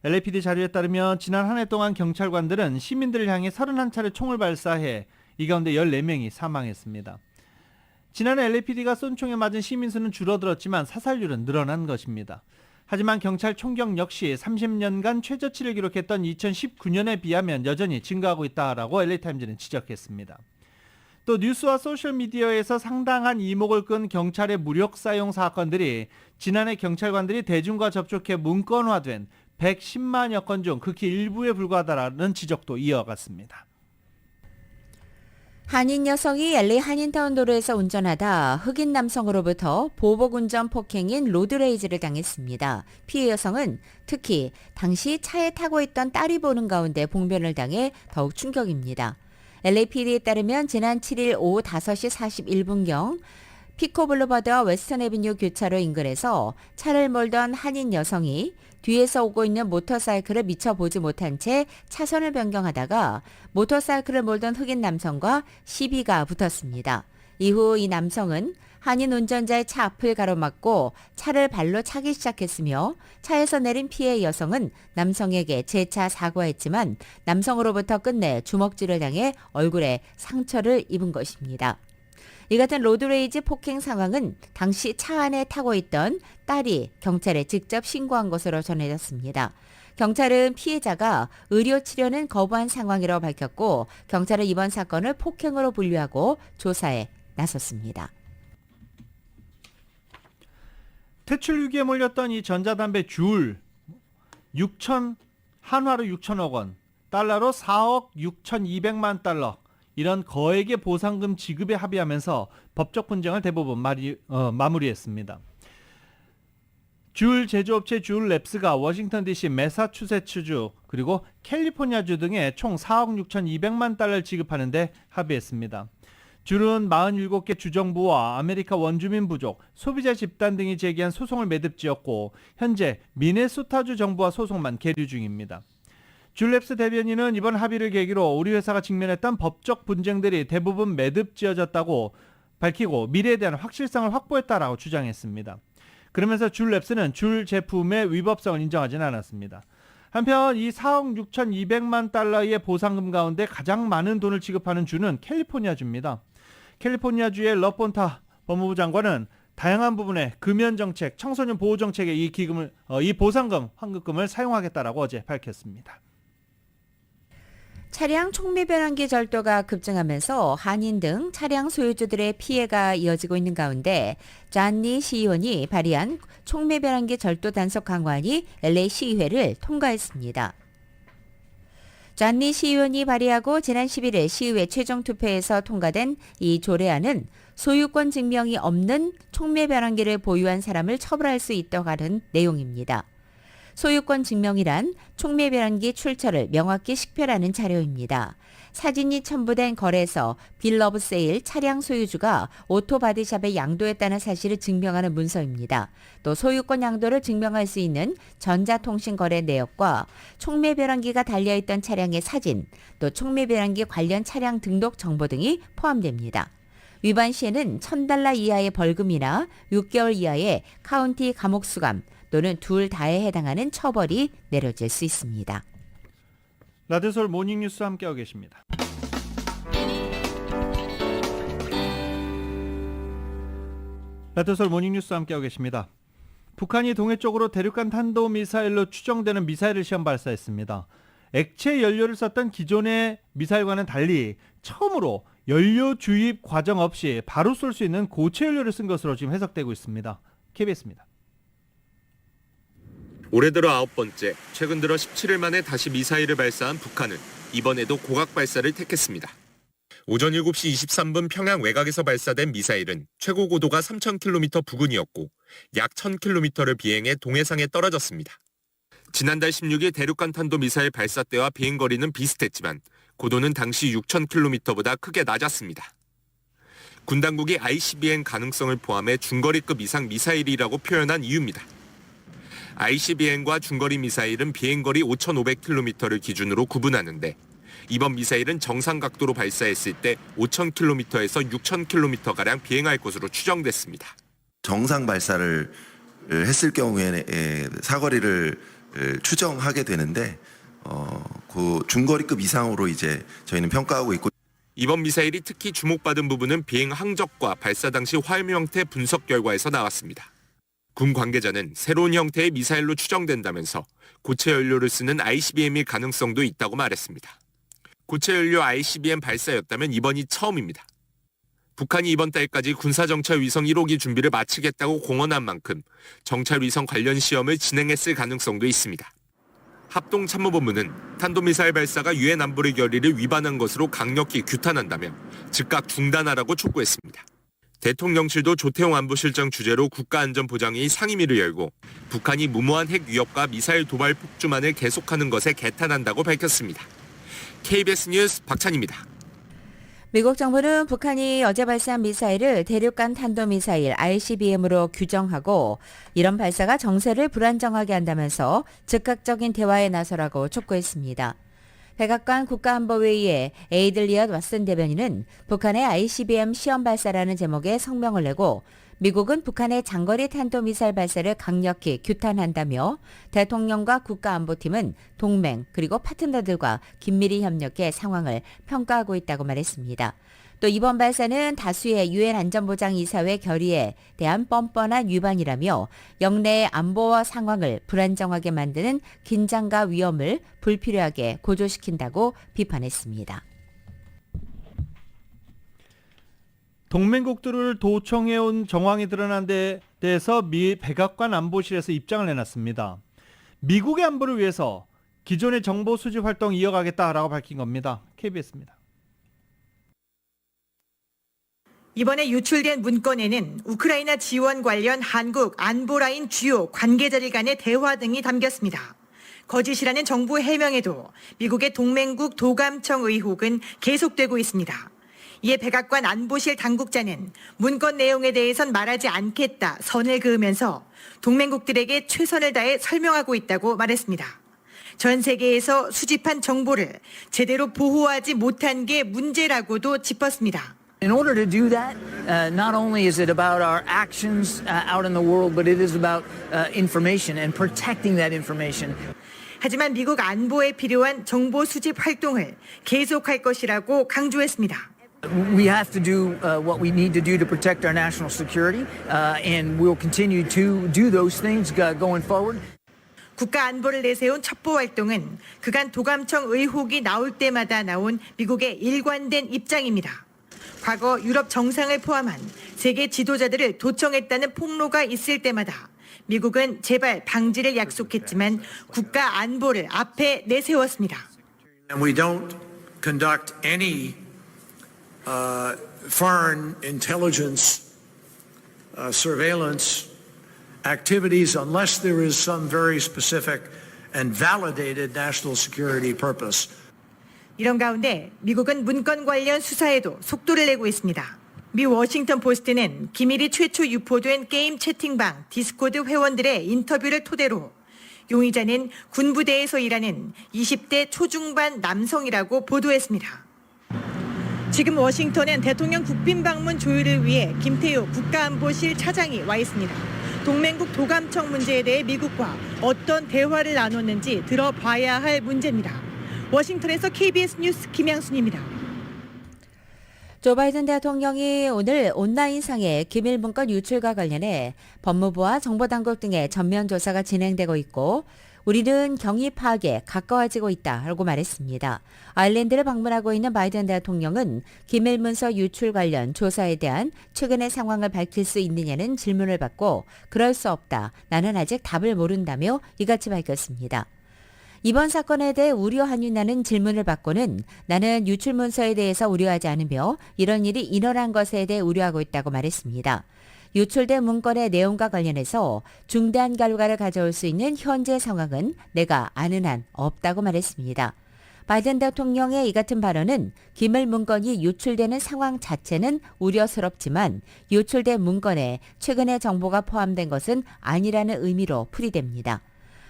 LAPD 자료에 따르면 지난 한 해 동안 경찰관들은 시민들을 향해 31차례 총을 발사해 이 가운데 14명이 사망했습니다. 지난해 LAPD가 쏜 총에 맞은 시민 수는 줄어들었지만 사살률은 늘어난 것입니다. 하지만 경찰 총격 역시 30년간 최저치를 기록했던 2019년에 비하면 여전히 증가하고 있다라고 LA타임즈는 지적했습니다. 또 뉴스와 소셜미디어에서 상당한 이목을 끈 경찰의 무력 사용 사건들이 지난해 경찰관들이 대중과 접촉해 문건화된 110만여 건 중 극히 일부에 불과하다라는 지적도 이어갔습니다. 한인 여성이 LA 한인타운 도로에서 운전하다 흑인 남성으로부터 보복운전 폭행인 로드레이즈를 당했습니다. 피해 여성은 특히 당시 차에 타고 있던 딸이 보는 가운데 봉변을 당해 더욱 충격입니다. LAPD에 따르면 지난 7일 오후 5시 41분경 피코 블루버드와 웨스턴 애비뉴 교차로 인근에서 차를 몰던 한인 여성이 뒤에서 오고 있는 모터사이클을 미처 보지 못한 채 차선을 변경하다가 모터사이클을 몰던 흑인 남성과 시비가 붙었습니다. 이후 이 남성은 한인 운전자의 차 앞을 가로막고 차를 발로 차기 시작했으며 차에서 내린 피해 여성은 남성에게 재차 사과했지만 남성으로부터 끝내 주먹질을 당해 얼굴에 상처를 입은 것입니다. 이 같은 로드레이지 폭행 상황은 당시 차 안에 타고 있던 딸이 경찰에 직접 신고한 것으로 전해졌습니다. 경찰은 피해자가 의료 치료는 거부한 상황이라고 밝혔고 경찰은 이번 사건을 폭행으로 분류하고 조사에 나섰습니다. 퇴출 위기에 몰렸던 이 전자담배 줄 한화로 6천억 원, 달러로 4억 6,200만 달러 이런 거액의 보상금 지급에 합의하면서 법적 분쟁을 대부분 마무리했습니다. 줄 제조업체 줄 랩스가 워싱턴 DC, 매사추세츠주 그리고 캘리포니아주 등에 총 4억 6,200만 달러를 지급하는 데 합의했습니다. 줄은 47개 주정부와 아메리카 원주민 부족, 소비자 집단 등이 제기한 소송을 매듭지었고 현재 미네소타주 정부와 소송만 계류 중입니다. 줄랩스 대변인은 이번 합의를 계기로 우리 회사가 직면했던 법적 분쟁들이 대부분 매듭지어졌다고 밝히고 미래에 대한 확실성을 확보했다라고 주장했습니다. 그러면서 줄랩스는 줄 제품의 위법성을 인정하지는 않았습니다. 한편 이 4억 6,200만 달러의 보상금 가운데 가장 많은 돈을 지급하는 주는 캘리포니아주입니다. 캘리포니아주의 러폰타 법무부 장관은 다양한 부분의 금연 정책, 청소년 보호 정책에 이 보상금, 환급금을 사용하겠다라고 어제 밝혔습니다. 차량 총매 변환기 절도가 급증하면서 한인 등 차량 소유주들의 피해가 이어지고 있는 가운데 잔니 시의원이 발의한 총매 변환기 절도 단속 강화안이 LA 시의회를 통과했습니다. 잔니 시의원이 발의하고 지난 11일 시의회 최종 투표에서 통과된 이 조례안은 소유권 증명이 없는 총매 변환기를 보유한 사람을 처벌할 수 있도록 하는 내용입니다. 소유권 증명이란 총매 변환기 출처를 명확히 식별하는 자료입니다. 사진이 첨부된 거래서 빌 오브 세일 차량 소유주가 오토 바디샵에 양도했다는 사실을 증명하는 문서입니다. 또 소유권 양도를 증명할 수 있는 전자통신 거래 내역과 총매 변환기가 달려있던 차량의 사진, 또 총매 변환기 관련 차량 등록 정보 등이 포함됩니다. 위반 시에는 $1,000 이하의 벌금이나 6개월 이하의 카운티 감옥 수감 또는 둘 다에 해당하는 처벌이 내려질 수 있습니다. 라디오서울 모닝뉴스 함께하고 계십니다. 라디오서울 모닝뉴스 함께하고 계십니다. 북한이 동해 쪽으로 대륙간 탄도미사일로 추정되는 미사일을 시험 발사했습니다. 액체 연료를 썼던 기존의 미사일과는 달리 처음으로 연료 주입 과정 없이 바로 쏠 수 있는 고체 연료를 쓴 것으로 지금 해석되고 있습니다. KBS입니다. 올해 들어 9번째, 최근 들어 17일 만에 다시 미사일을 발사한 북한은 이번에도 고각 발사를 택했습니다. 오전 7시 23분 평양 외곽에서 발사된 미사일은 최고 고도가 3,000km 부근이었고 약 1,000km를 비행해 동해상에 떨어졌습니다. 지난달 16일 대륙간 탄도 미사일 발사 때와 비행거리는 비슷했지만 고도는 당시 6,000km보다 크게 낮았습니다. 군 당국이 ICBM 가능성을 포함해 중거리급 이상 미사일이라고 표현한 이유입니다. ICBM과 중거리 미사일은 비행거리 5,500km를 기준으로 구분하는데 이번 미사일은 정상 각도로 발사했을 때 5,000km에서 6,000km가량 비행할 것으로 추정됐습니다. 정상 발사를 했을 경우에 사거리를 추정하게 되는데 그 중거리급 이상으로 이제 저희는 평가하고 있고 이번 미사일이 특히 주목받은 부분은 비행 항적과 발사 당시 화염 형태 분석 결과에서 나왔습니다. 군 관계자는 새로운 형태의 미사일로 추정된다면서 고체 연료를 쓰는 ICBM일 가능성도 있다고 말했습니다. 고체 연료 ICBM 발사였다면 이번이 처음입니다. 북한이 이번 달까지 군사정찰 위성 1호기 준비를 마치겠다고 공언한 만큼 정찰 위성 관련 시험을 진행했을 가능성도 있습니다. 합동참모본부는 탄도미사일 발사가 유엔 안보리 결의를 위반한 것으로 강력히 규탄한다며 즉각 중단하라고 촉구했습니다. 대통령실도 조태용 안보실장 주재로 국가안전보장회의 상임위를 열고 북한이 무모한 핵 위협과 미사일 도발 폭주만을 계속하는 것에 개탄한다고 밝혔습니다. KBS 뉴스 박찬입니다. 미국 정부는 북한이 어제 발사한 미사일을 대륙간 탄도미사일 ICBM으로 규정하고 이런 발사가 정세를 불안정하게 한다면서 즉각적인 대화에 나서라고 촉구했습니다. 백악관 국가안보회의에 에이들리엇 왓슨 대변인은 북한의 ICBM 시험 발사라는 제목의 성명을 내고 미국은 북한의 장거리 탄도미사일 발사를 강력히 규탄한다며 대통령과 국가안보팀은 동맹 그리고 파트너들과 긴밀히 협력해 상황을 평가하고 있다고 말했습니다. 또 이번 발사는 다수의 유엔 안전보장이사회 결의에 대한 뻔뻔한 위반이라며 영내의 안보와 상황을 불안정하게 만드는 긴장과 위험을 불필요하게 고조시킨다고 비판했습니다. 동맹국들을 도청해온 정황이 드러난 데 대해서 미 백악관 안보실에서 입장을 내놨습니다. 미국의 안보를 위해서 기존의 정보 수집 활동 이어가겠다라고 밝힌 겁니다. KBS입니다. 이번에 유출된 문건에는 우크라이나 지원 관련 한국 안보라인 주요 관계자들 간의 대화 등이 담겼습니다. 거짓이라는 정부 해명에도 미국의 동맹국 도감청 의혹은 계속되고 있습니다. 이에 백악관 안보실 당국자는 문건 내용에 대해선 말하지 않겠다 선을 그으면서 동맹국들에게 최선을 다해 설명하고 있다고 말했습니다. 전 세계에서 수집한 정보를 제대로 보호하지 못한 게 문제라고도 짚었습니다. In order to do that, not only is it about our actions out in the world, but it is about information and protecting that information. 하지만 미국 안보에 필요한 정보 수집 활동을 계속할 것이라고 강조했습니다. We have to do what we need to do to protect our national security, and we'll continue to do those things going forward. 국가 안보를 내세운 첩보 활동은 그간 도감청 의혹이 나올 때마다 나온 미국의 일관된 입장입니다. 과거 유럽 정상을 포함한 세계 지도자들을 도청했다는 폭로가 있을 때마다 미국은 재발 방지를 약속했지만 국가 안보를 앞에 내세웠습니다. And we don't conduct any foreign intelligence surveillance activities unless there is some very specific and validated national security purpose. 이런 가운데 미국은 문건 관련 수사에도 속도를 내고 있습니다. 미 워싱턴 포스트는 기밀이 최초 유포된 게임 채팅방 디스코드 회원들의 인터뷰를 토대로 용의자는 군부대에서 일하는 20대 초중반 남성이라고 보도했습니다. 지금 워싱턴엔 대통령 국빈 방문 조율을 위해 김태우 국가안보실 차장이 와 있습니다. 동맹국 도감청 문제에 대해 미국과 어떤 대화를 나눴는지 들어봐야 할 문제입니다. 워싱턴에서 KBS 뉴스 김양순입니다. 조 바이든 대통령이 오늘 온라인상의 기밀 문건 유출과 관련해 법무부와 정보당국 등의 전면 조사가 진행되고 있고 우리는 경위 파악에 가까워지고 있다라고 말했습니다. 아일랜드를 방문하고 있는 바이든 대통령은 기밀 문서 유출 관련 조사에 대한 최근의 상황을 밝힐 수 있느냐는 질문을 받고 그럴 수 없다. 나는 아직 답을 모른다며 이같이 밝혔습니다. 이번 사건에 대해 우려하느냐는 질문을 받고는 나는 유출 문서에 대해서 우려하지 않으며 이런 일이 일어난 것에 대해 우려하고 있다고 말했습니다. 유출된 문건의 내용과 관련해서 중대한 결과를 가져올 수 있는 현재 상황은 내가 아는 한 없다고 말했습니다. 바이든 대통령의 이 같은 발언은 기밀 문건이 유출되는 상황 자체는 우려스럽지만 유출된 문건에 최근의 정보가 포함된 것은 아니라는 의미로 풀이됩니다.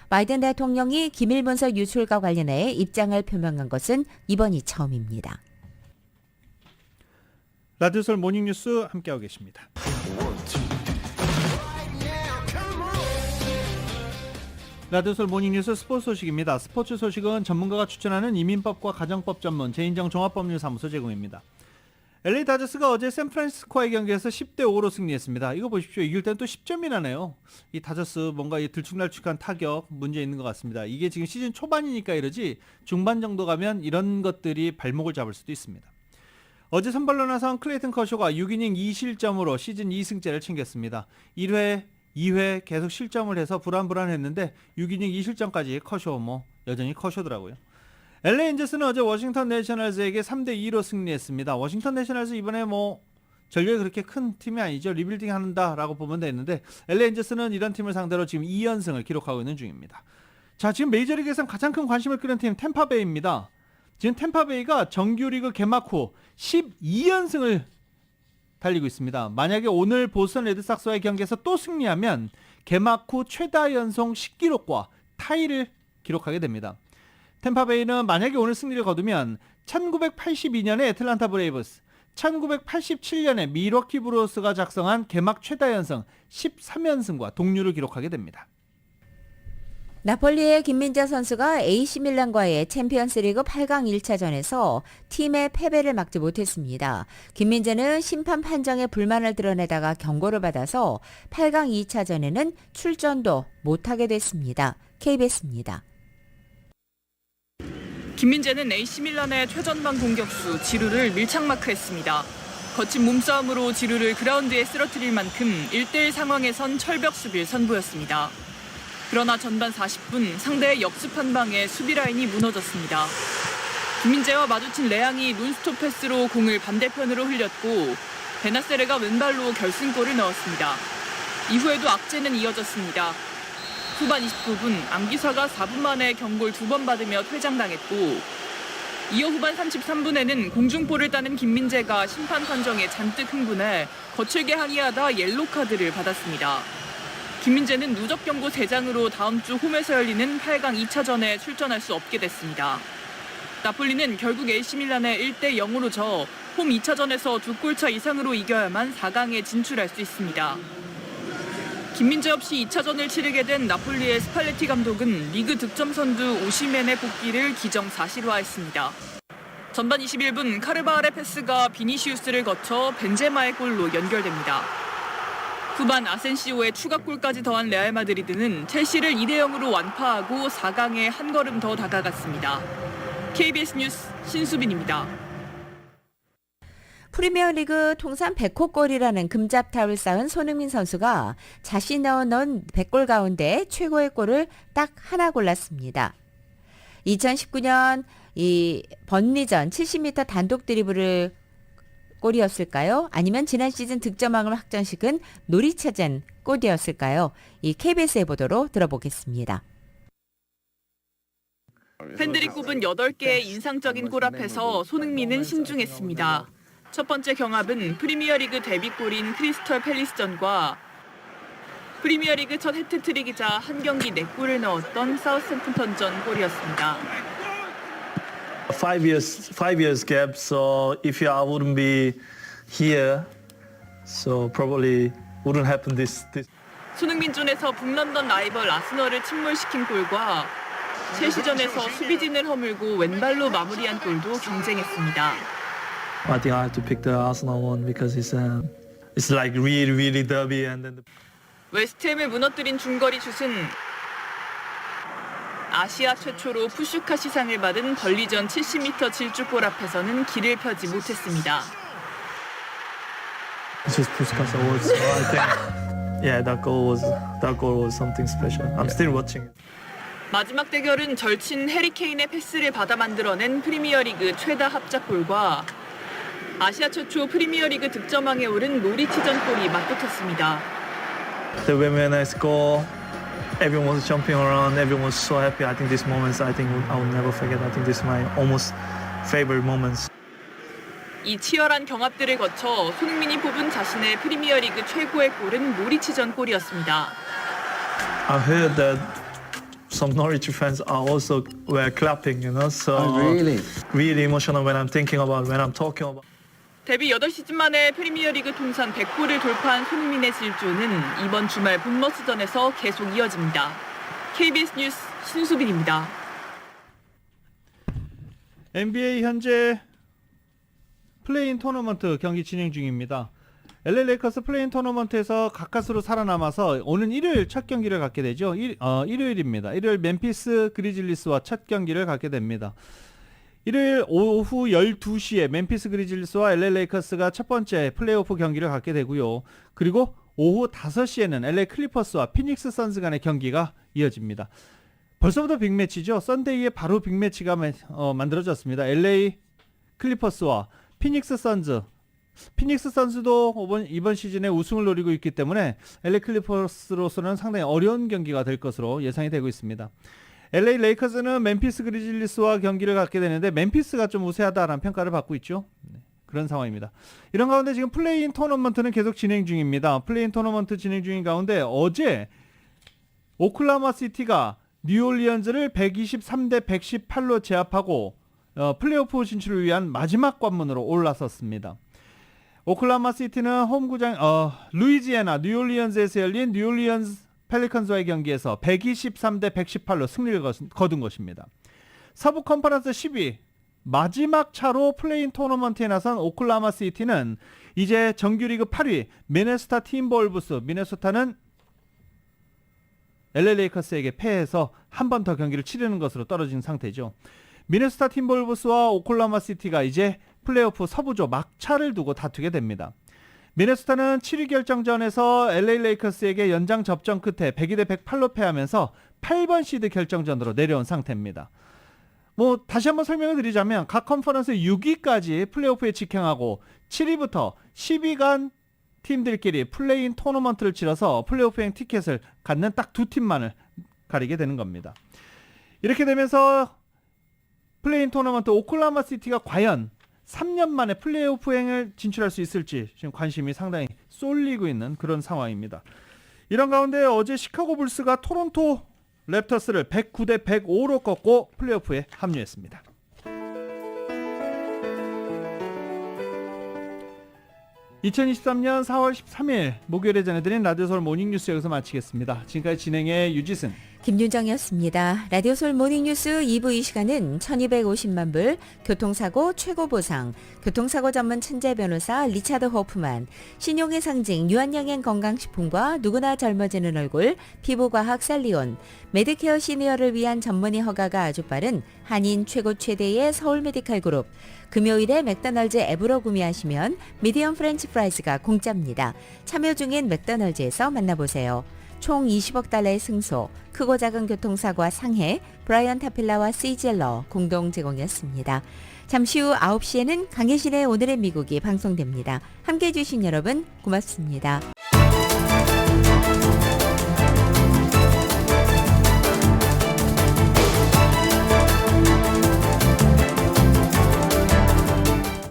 바이든 대통령이 기밀 문서 유출과 관련해 입장을 표명한 것은 이번이 처음입니다. 라디오설 모닝뉴스 함께하고 계십니다. 라디오설 모닝뉴스 스포츠 소식입니다. 스포츠 소식은 전문가가 추천하는 이민법과 가정법 전문 제인정 종합법률사무소 제공입니다. LA 다저스가 어제 샌프란시스코의 경기에서 10대5로 승리했습니다. 이거 보십시오. 이길 때는 또 10점이 나네요. 이 다저스 뭔가 이 들쭉날쭉한 타격 문제 있는 것 같습니다. 이게 지금 시즌 초반이니까 이러지 중반 정도 가면 이런 것들이 발목을 잡을 수도 있습니다. 어제 선발로 나선 클레이튼 커쇼가 6이닝 2실점으로 시즌 2승째를 챙겼습니다. 1회, 2회 계속 실점을 해서 불안했는데 6이닝 2실점까지 커쇼 여전히 커쇼더라고요. LA 엔젤스는 어제 워싱턴 내셔널즈에게 3대2로 승리했습니다. 워싱턴 내셔널즈 이번에 전력이 그렇게 큰 팀이 아니죠. 리빌딩 한다라고 보면 되는데 LA 엔젤스는 이런 팀을 상대로 지금 2연승을 기록하고 있는 중입니다. 자, 지금 메이저리그에서는 가장 큰 관심을 끄는 팀 템파베이입니다. 지금 템파베이가 정규리그 개막 후 12연승을 달리고 있습니다. 만약에 오늘 보스턴 레드삭스와의 경기에서 또 승리하면 개막 후 최다 연속 10기록과 타이를 기록하게 됩니다. 템파베이는 만약에 오늘 승리를 거두면 1982년에 애틀란타 브레이브스, 1987년에 밀워키 브루스가 작성한 개막 최다 연승 13연승과 동률을 기록하게 됩니다. 나폴리의 김민재 선수가 AC 밀란과의 챔피언스리그 8강 1차전에서 팀의 패배를 막지 못했습니다. 김민재는 심판 판정에 불만을 드러내다가 경고를 받아서 8강 2차전에는 출전도 못하게 됐습니다. KBS입니다. 김민재는 AC 밀란의 최전방 공격수 지루를 밀착마크했습니다. 거친 몸싸움으로 지루를 그라운드에 쓰러뜨릴 만큼 1대1 상황에선 철벽 수비를 선보였습니다. 그러나 전반 40분 상대의 역습 한 방에 수비 라인이 무너졌습니다. 김민재와 마주친 레앙이 논스톱 패스로 공을 반대편으로 흘렸고 베나세레가 왼발로 결승골을 넣었습니다. 이후에도 악재는 이어졌습니다. 후반 29분 안기사가 4분 만에 경고를 2번 받으며 퇴장당했고 이어 후반 33분에는 공중볼을 따는 김민재가 심판 판정에 잔뜩 흥분해 거칠게 항의하다 옐로 카드를 받았습니다. 김민재는 누적 경고 3장으로 다음 주 홈에서 열리는 8강 2차전에 출전할 수 없게 됐습니다. 나폴리는 결국 AC 밀란에 1대 0으로 져 홈 2차전에서 2골차 이상으로 이겨야만 4강에 진출할 수 있습니다. 김민재 없이 2차전을 치르게 된 나폴리의 스팔레티 감독은 리그 득점 선두 오시멘의 복귀를 기정사실화했습니다. 전반 21분 카르바알의 패스가 비니시우스를 거쳐 벤제마의 골로 연결됩니다. 후반 아센시오의 추가골까지 더한 레알 마드리드는 첼시를 2대 0으로 완파하고 4강에 한 걸음 더 다가갔습니다. KBS 뉴스 신수빈입니다. 프리미어리그 통산 100호 골이라는 금잡탑을 쌓은 손흥민 선수가 자신이 넣은 100골 가운데 최고의 골을 딱 하나 골랐습니다. 2019년 이 번리전 70m 단독 드리블을 골이었을까요? 아니면 지난 시즌 득점왕을 확정시킨 노리차전 골이었을까요? 이 KBS의 보도로 들어보겠습니다. 팬들이 꼽은 8개의 인상적인 골 앞에서 손흥민은 신중했습니다. 첫 번째 경합은 프리미어리그 데뷔골인 크리스털 팰리스전과 프리미어리그 첫 해트트릭이자 한 경기 4골을 넣었던 사우샘프턴전 골이었습니다. 5 years gap, so if I wouldn't be here, so probably wouldn't happen this. 손흥민 존에서 북런던 라이벌 아스널을 침몰시킨 골과 첼시전에서 수비진을 허물고 왼발로 마무리한 골도 경쟁했습니다. I think I have to pick the Arsenal one because it's like really derby and then. 웨스트햄을 무너뜨린 중거리 슛은 아시아 최초로 푸슈카 시상을 받은 번리전 70m 질주골 앞에서는 길을 펴지 못했습니다. It's just Puskas Awards, so I think, yeah, that goal was something special. I'm still watching it. 마지막 대결은 절친 해리케인의 패스를 받아 만들어낸 프리미어리그 최다 합작골과 아시아 최초 프리미어리그 득점왕에 오른 노리치전 골이 맞붙었습니다. When I score, everyone was jumping around. Everyone was so happy. I think these moments, I will never forget. I think this is my almost favorite moments. 이 치열한 경합들을 거쳐 손흥민이 뽑은 자신의 프리미어리그 최고의 골은 노리치전 골이었습니다. I heard that some Norwich fans were clapping, you know. So really emotional when I'm talking about. 데뷔 8시즌 만에 프리미어리그 통산 100골을 돌파한 손흥민의 질주는 이번 주말 본머스전에서 계속 이어집니다. KBS 뉴스 신수빈입니다. NBA 현재 플레이인 토너먼트 경기 진행 중입니다. LA 레이커스 플레이인 토너먼트에서 가까스로 살아남아서 오는 일요일 첫 경기를 갖게 되죠. 일요일입니다. 일요일 멤피스 그리즐리스와 첫 경기를 갖게 됩니다. 일요일 오후 12시에 멤피스 그리즐리스와 LA 레이커스가 첫 번째 플레이오프 경기를 갖게 되고요. 그리고 오후 5시에는 LA 클리퍼스와 피닉스 선즈 간의 경기가 이어집니다. 벌써부터 빅매치죠. 썬데이에 바로 빅매치가 만들어졌습니다. LA 클리퍼스와 피닉스 선즈. 피닉스 선수도 이번 시즌에 우승을 노리고 있기 때문에 LA 클리퍼스로서는 상당히 어려운 경기가 될 것으로 예상이 되고 있습니다. LA 레이커스는 멤피스 그리즐리스와 경기를 갖게 되는데 멤피스가 좀 우세하다라는 평가를 받고 있죠. 그런 상황입니다. 이런 가운데 지금 플레이인 토너먼트는 계속 진행 중입니다. 플레이인 토너먼트 진행 중인 가운데 어제 오클라호마 시티가 뉴올리언즈를 123대 118로 제압하고 플레이오프 진출을 위한 마지막 관문으로 올라섰습니다. 오클라호마 시티는 홈구장 루이지애나 뉴올리언즈에서 열린 뉴올리언즈 펠리컨스와의 경기에서 123대 118로 승리를 거둔 것입니다. 서부 컨퍼런스 10위 마지막 차로 플레인 토너먼트에 나선 오클라호마 시티는 이제 정규리그 8위 미네소타 팀볼브스, 미네소타는 LA 레이커스에게 패해서 한 번 더 경기를 치르는 것으로 떨어진 상태죠. 미네소타 팀볼브스와 오클라호마 시티가 이제 플레이오프 서부조 막차를 두고 다투게 됩니다. 미네소타는 7위 결정전에서 LA 레이커스에게 연장 접전 끝에 102대 108로 패하면서 8번 시드 결정전으로 내려온 상태입니다. 다시 한번 설명을 드리자면 각 컨퍼런스 6위까지 플레이오프에 직행하고 7위부터 10위 간 팀들끼리 플레이인 토너먼트를 치러서 플레이오프행 티켓을 갖는 딱 두 팀만을 가리게 되는 겁니다. 이렇게 되면서 플레이인 토너먼트 오클라호마 시티가 과연 3년 만에 플레이오프행을 진출할 수 있을지 지금 관심이 상당히 쏠리고 있는 그런 상황입니다. 이런 가운데 어제 시카고 불스가 토론토 랩터스를 109대 105로 꺾고 플레이오프에 합류했습니다. (2023년 4월 13일) 목요일에 전해드린 라디오 서울 모닝뉴스 여기서 마치겠습니다. 지금까지 진행의 유지승, 김윤정이었습니다. 라디오 서울 모닝뉴스 2부 이 시간은 1250만 불, 교통사고 최고 보상, 교통사고 전문 천재 변호사 리차드 호프만, 신용의 상징 유한양행 건강식품과 누구나 젊어지는 얼굴 피부과학 살리온, 메디케어 시니어를 위한 전문의 허가가 아주 빠른 한인 최고 최대의 서울 메디칼 그룹, 금요일에 맥도날드 앱으로 구매하시면 미디엄 프렌치 프라이즈가 공짜입니다. 참여 중인 맥도날드에서 만나보세요. 총 20억 달러의 승소, 크고 작은 교통사고와 상해, 브라이언 타필라와 시젤러 공동 제공이었습니다. 잠시 후 9시에는 강혜신의 오늘의 미국이 방송됩니다. 함께해 주신 여러분 고맙습니다.